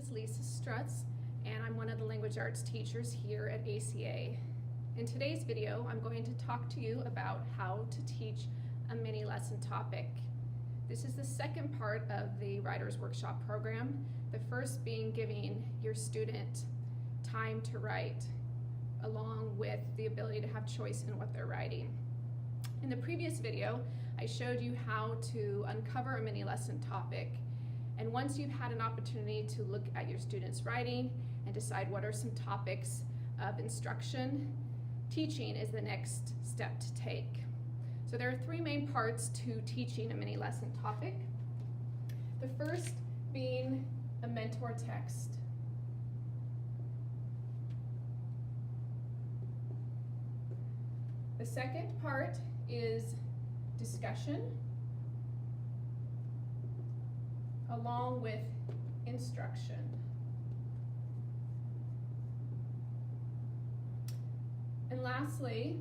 is Lisa Strutz, and I'm one of the language arts teachers here at ACA. In today's video, I'm going to talk to you about how to teach a mini lesson topic. This is the second part of the Writer's Workshop program, the first being giving your student time to write, along with the ability to have choice in what they're writing. In the previous video, I showed you how to uncover a mini lesson topic. And once you've had an opportunity to look at your students' writing and decide what are some topics of instruction, teaching is the next step to take. So there are three main parts to teaching a mini lesson topic. The first being a mentor text. The second part is discussion, along with instruction. And lastly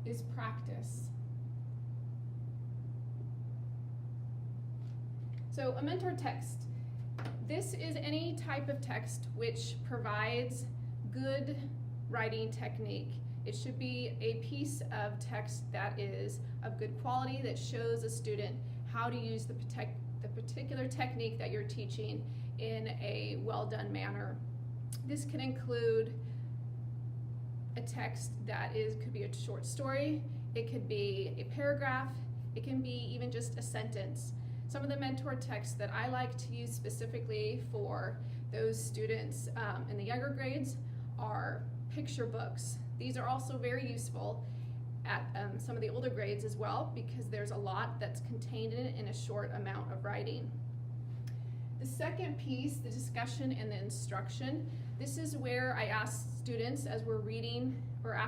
is practice. So a mentor text. This is any type of text which provides good writing technique. It should be a piece of text that is of good quality, that shows a student how to use the particular technique that you're teaching in a well-done manner. This can include a text that could be a short story, it could be a paragraph, it can be even just a sentence. Some of the mentor texts that I like to use specifically for those students in the younger grades are picture books. These are also very useful at some of the older grades as well, because there's a lot that's contained in a short amount of writing. The second piece, the discussion and the instruction, this is where I ask students as we're reading or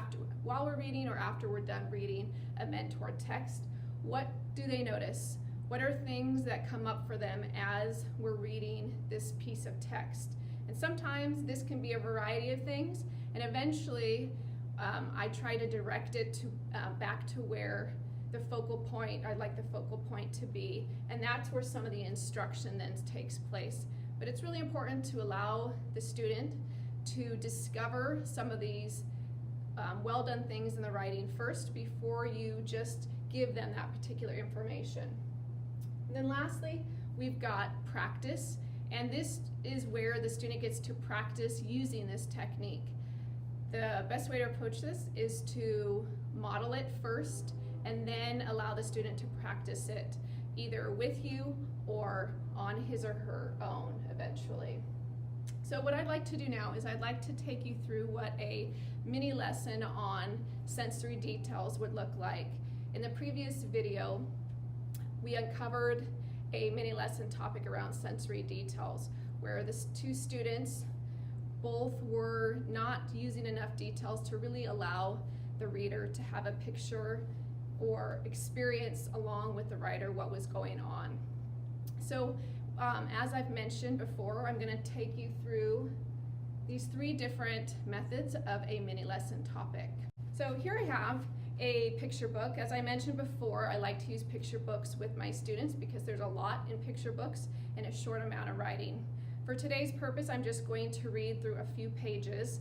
while we're reading or after we're done reading a mentor text, what do they notice? What are things that come up for them as we're reading this piece of text? And sometimes this can be a variety of things, and eventually I try to direct it to back to where the focal point, I'd like the focal point to be, and that's where some of the instruction then takes place. But it's really important to allow the student to discover some of these well done things in the writing first before you just give them that particular information. And then lastly, we've got practice, and this is where the student gets to practice using this technique. The best way to approach this is to model it first and then allow the student to practice it either with you or on his or her own eventually. So what I'd like to do now is I'd like to take you through what a mini lesson on sensory details would look like. In the previous video, we uncovered a mini lesson topic around sensory details, where the two students both were not using enough details to really allow the reader to have a picture or experience along with the writer what was going on. So as I've mentioned before, I'm going to take you through these three different methods of a mini lesson topic. So here I have a picture book. As I mentioned before, I like to use picture books with my students because there's a lot in picture books in a short amount of writing. For today's purpose, I'm just going to read through a few pages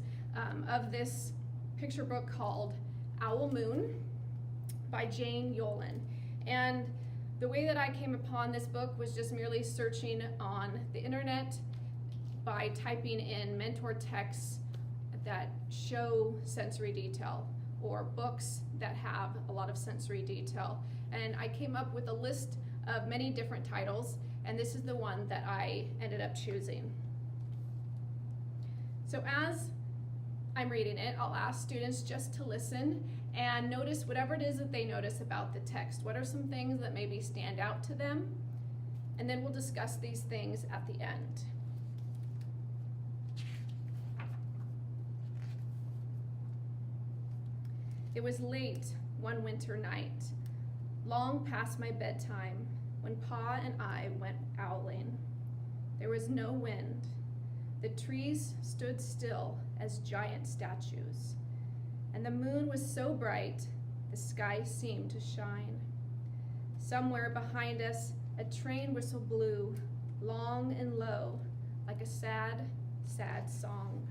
of this picture book called Owl Moon by Jane Yolen. And the way that I came upon this book was just merely searching on the internet by typing in mentor texts that show sensory detail or books that have a lot of sensory detail. And I came up with a list of many different titles, and this is the one that I ended up choosing. So as I'm reading it, I'll ask students just to listen and notice whatever it is that they notice about the text. What are some things that maybe stand out to them? And then we'll discuss these things at the end. It was late one winter night, long past my bedtime, when Pa and I went owling. There was no wind. The trees stood still as giant statues, and the moon was so bright the sky seemed to shine. Somewhere behind us, a train whistle blew, long and low, like a sad, sad song.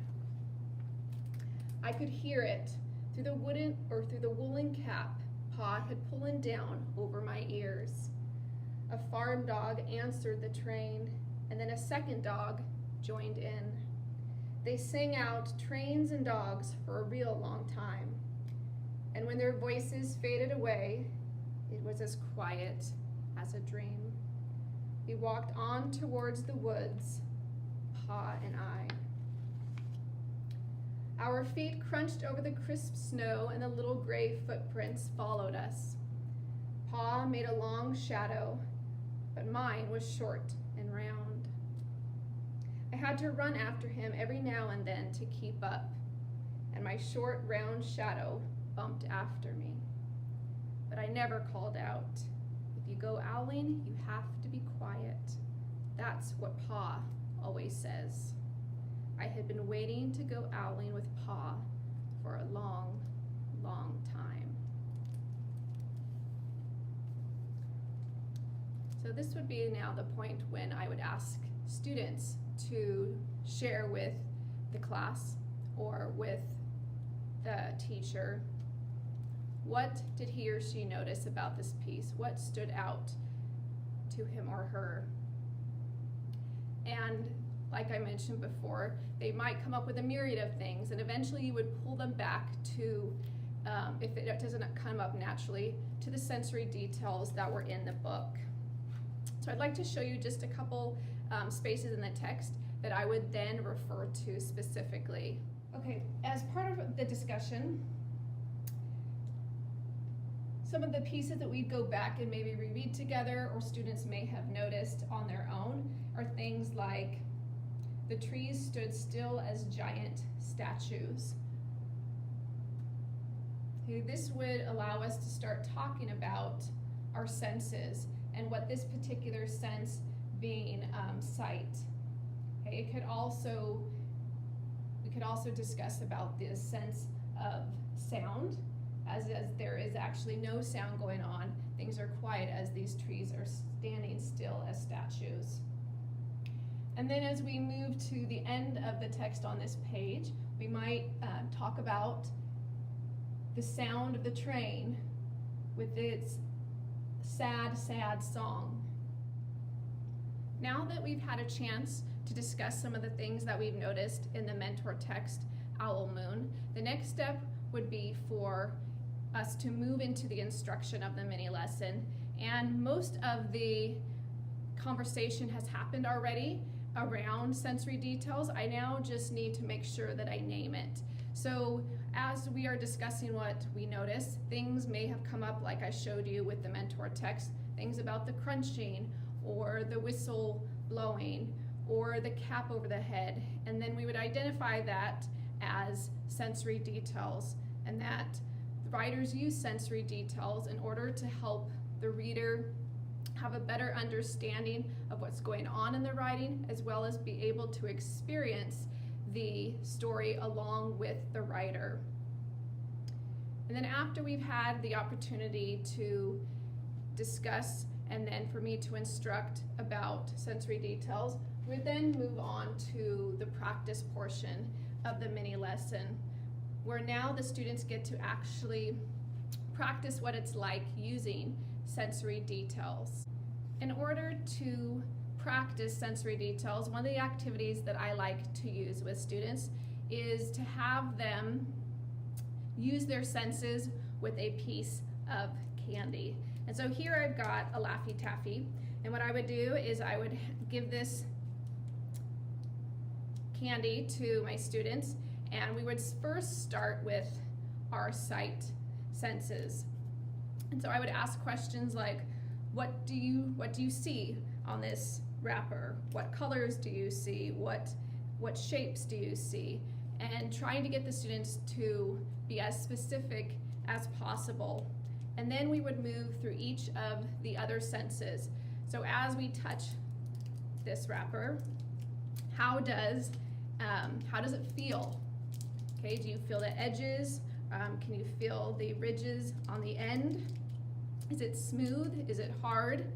I could hear it through the woolen cap Pa had pullin' down over my ears. A farm dog answered the train, and then a second dog joined in. They sang out trains and dogs for a real long time, and when their voices faded away, it was as quiet as a dream. We walked on towards the woods, Pa and I. Our feet crunched over the crisp snow, and the little gray footprints followed us. Pa made a long shadow, but mine was short and round. I had to run after him every now and then to keep up, and my short, round shadow bumped after me. But I never called out. If you go owling, you have to be quiet. That's what Pa always says. I had been waiting to go owling with Pa for a long, long time. So this would be now the point when I would ask students to share with the class or with the teacher, what did he or she notice about this piece? What stood out to him or her? And like I mentioned before, they might come up with a myriad of things, and eventually you would pull them back to, if it doesn't come up naturally, to the sensory details that were in the book. So I'd like to show you just a couple spaces in the text that I would then refer to specifically. Okay, as part of the discussion, some of the pieces that we'd go back and maybe reread together, or students may have noticed on their own, are things like the trees stood still as giant statues. Okay, this would allow us to start talking about our senses and what this particular sense being sight. Okay, we could also discuss about the sense of sound, as there is actually no sound going on. Things are quiet as these trees are standing still as statues. And then as we move to the end of the text on this page, we might talk about the sound of the train with its sad, sad song. Now that we've had a chance to discuss some of the things that we've noticed in the mentor text, Owl Moon, the next step would be for us to move into the instruction of the mini lesson. And most of the conversation has happened already around sensory details. I now just need to make sure that I name it. So as we are discussing what we notice, things may have come up like I showed you with the mentor text, things about the crunching or the whistle blowing or the cap over the head, and then we would identify that as sensory details, and that writers use sensory details in order to help the reader have a better understanding of what's going on in the writing, as well as be able to experience the story along with the writer. And then after we've had the opportunity to discuss and then for me to instruct about sensory details, we would then move on to the practice portion of the mini lesson, where now the students get to actually practice what it's like using sensory details. In order to practice sensory details, one of the activities that I like to use with students is to have them use their senses with a piece of candy. And so here I've got a Laffy Taffy, and what I would do is I would give this candy to my students, and we would first start with our sight senses. And so I would ask questions like, what do you see on this wrapper? What colors do you see? What shapes do you see? And trying to get the students to be as specific as possible. And then we would move through each of the other senses. So as we touch this wrapper, how does it feel? Okay, do you feel the edges? Can you feel the ridges on the end? Is it smooth? Is it hard?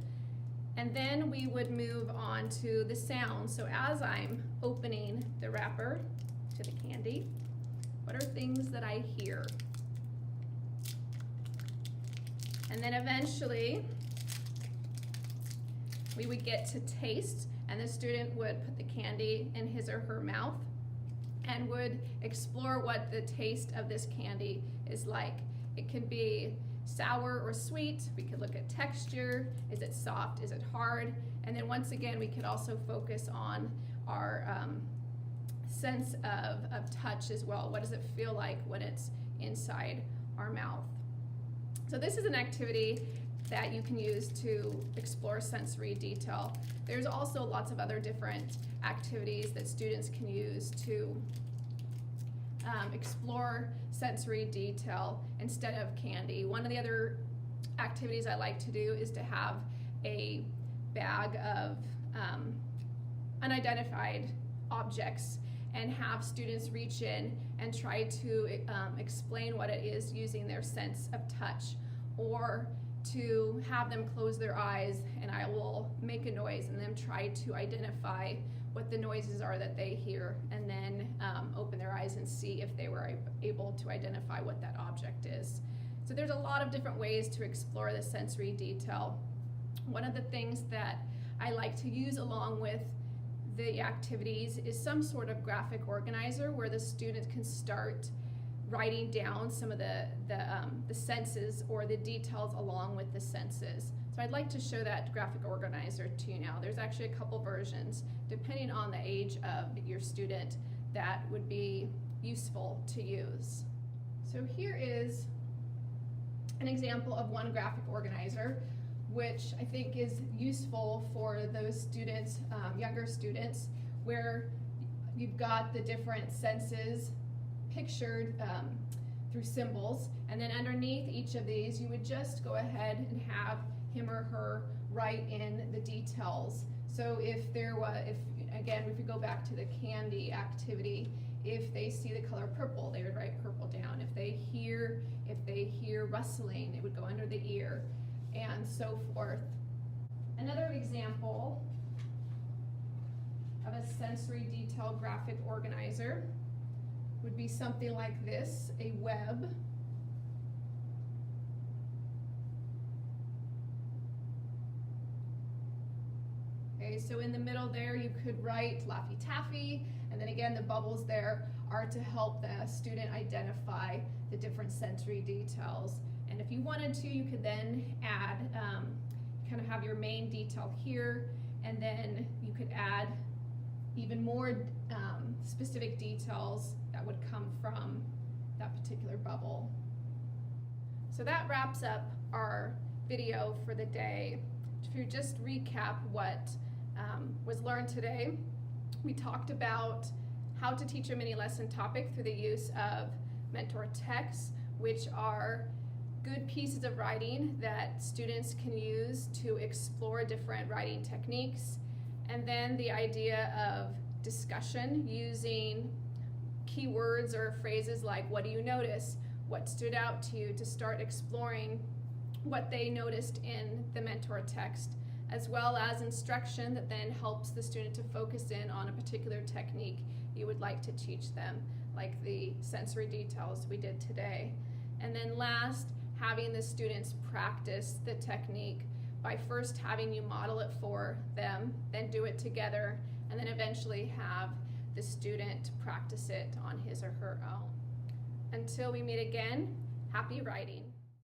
And then we would move on to the sound. So as I'm opening the wrapper to the candy, what are things that I hear? And then eventually, we would get to taste, and the student would put the candy in his or her mouth and would explore what the taste of this candy is like. It could be sour or sweet. We could look at texture. Is it soft? Is it hard? And then once again, we could also focus on our sense of touch as well. What does it feel like when it's inside our mouth? So this is an activity that you can use to explore sensory detail. There's also lots of other different activities that students can use to explore sensory detail instead of candy. One of the other activities I like to do is to have a bag of unidentified objects and have students reach in and try to explain what it is using their sense of touch, or to have them close their eyes and I will make a noise and them try to identify what the noises are that they hear, and then open their eyes and see if they were able to identify what that object is. So there's a lot of different ways to explore the sensory detail. One of the things that I like to use along with the activities is some sort of graphic organizer where the student can start writing down some of the senses or the details along with the senses. So I'd like to show that graphic organizer to you now. There's actually a couple versions, depending on the age of your student, that would be useful to use. So here is an example of one graphic organizer, which I think is useful for those students, younger students, where you've got the different senses pictured through symbols, and then underneath each of these you would just go ahead and have him or her write in the details. So if we go back to the candy activity, if they see the color purple, they would write purple down. If they hear rustling, it would go under the ear, and so forth. Another example of a sensory detail graphic organizer would be something like this, a web. Okay, so in the middle there you could write Laffy Taffy, and then again the bubbles there are to help the student identify the different sensory details. And if you wanted to, you could then add, kind of have your main detail here, and then you could add even more specific details that would come from that particular bubble. So that wraps up our video for the day. To just recap what was learned today, we talked about how to teach a mini lesson topic through the use of mentor texts, which are good pieces of writing that students can use to explore different writing techniques. And then the idea of discussion using keywords or phrases like, what do you notice? What stood out to you, to start exploring what they noticed in the mentor text, as well as instruction that then helps the student to focus in on a particular technique you would like to teach them, like the sensory details we did today. And then last, having the students practice the technique by first having you model it for them, then do it together, and then eventually have the student practice it on his or her own. Until we meet again, happy writing.